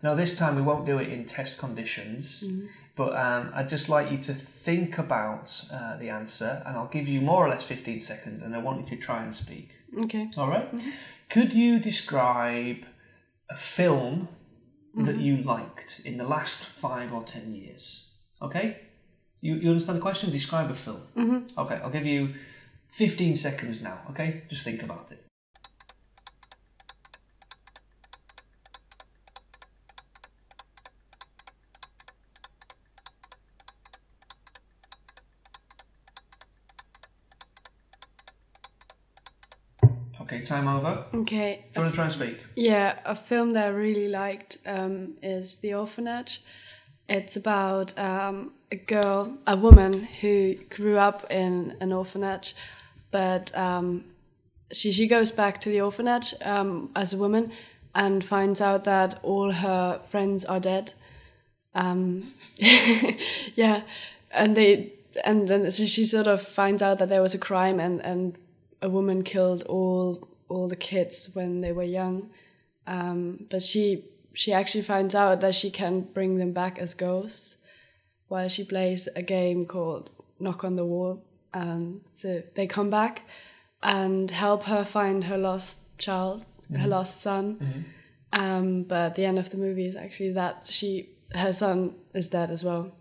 Now this time we won't do it in test conditions, but I'd just like you to think about the answer, and I'll give you more or less 15 seconds, and I want you to try and speak. Okay. All right? Could you describe a film that you liked in the last 5 or 10 years? Okay? You understand the question? Describe a film. Okay, I'll give you 15 seconds now, okay? Just think about it. Okay, time over. Okay. Do you want to try and speak? Yeah, a film that I really liked is The Orphanage. It's about a woman who grew up in an orphanage, but she goes back to the orphanage as a woman and finds out that all her friends are dead. Yeah, and then she sort of finds out that there was a crime and a woman killed all the kids when they were young, but she actually finds out that she can bring them back as ghosts while she plays a game called Knock on the Wall, and so they come back and help her find her lost child, her lost son. But at the end of the movie is actually that her son is dead as well.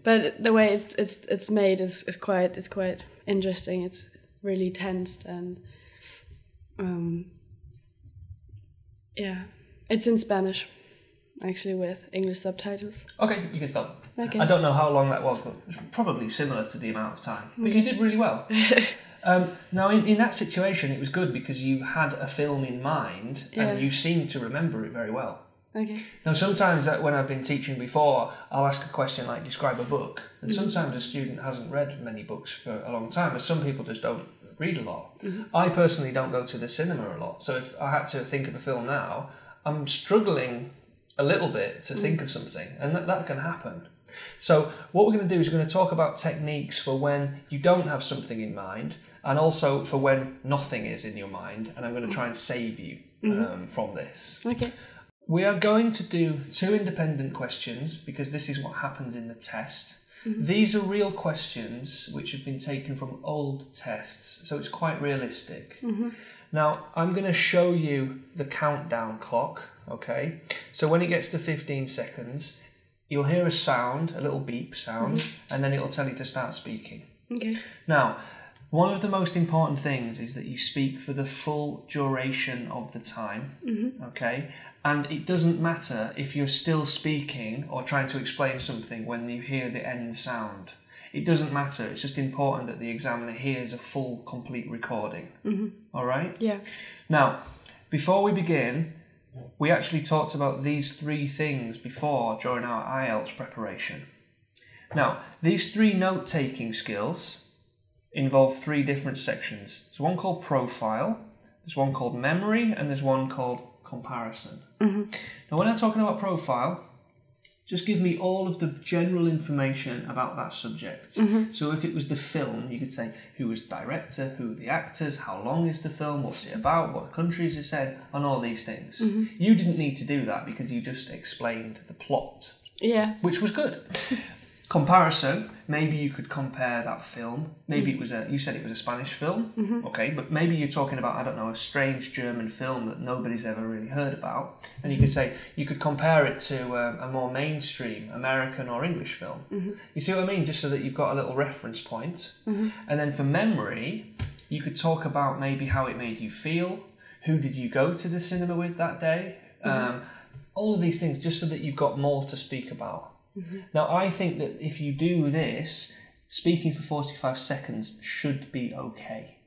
But the way it's made is quite interesting. It's really tense, and yeah, it's in Spanish actually with English subtitles. Okay, you can stop. Okay. I don't know how long that was, but it was probably similar to the amount of time. But you did really well. Now, in that situation, it was good because you had a film in mind and you seemed to remember it very well. Okay. Now, sometimes when I've been teaching before, I'll ask a question like, describe a book. And sometimes a student hasn't read many books for a long time, but some people just don't read a lot. I personally don't go to the cinema a lot, so if I had to think of a film now, I'm struggling a little bit to think of something, and that can happen. So what we're going to do is we're going to talk about techniques for when you don't have something in mind, and also for when nothing is in your mind, and I'm going to try and save you from this. Okay. We are going to do 2 independent questions because this is what happens in the test. These are real questions which have been taken from old tests, so it's quite realistic. Now, I'm going to show you the countdown clock, okay? So when it gets to 15 seconds, you'll hear a sound, a little beep sound, and then it'll tell you to start speaking. Okay. Now, one of the most important things is that you speak for the full duration of the time, okay? And it doesn't matter if you're still speaking or trying to explain something when you hear the end sound. It doesn't matter. It's just important that the examiner hears a full, complete recording. All right? Yeah. Now, before we begin, we actually talked about these 3 things before during our IELTS preparation. Now, these 3 note-taking skills involve 3 different sections. There's one called profile, there's one called memory, and there's one called comparison. Now, when I'm talking about profile, just give me all of the general information about that subject. So if it was the film, you could say who was the director, who are the actors, how long is the film, what's it about, what countries it said, and all these things. You didn't need to do that because you just explained the plot. Yeah. Which was good. Comparison, maybe you could compare that film. Maybe it was you said it was a Spanish film, okay, but maybe you're talking about, I don't know, a strange German film that nobody's ever really heard about, and you could say, you could compare it to a more mainstream American or English film. You see what I mean? Just so that you've got a little reference point. And then for memory, you could talk about maybe how it made you feel, who did you go to the cinema with that day, all of these things, just so that you've got more to speak about. Now, I think that if you do this, speaking for 45 seconds should be okay.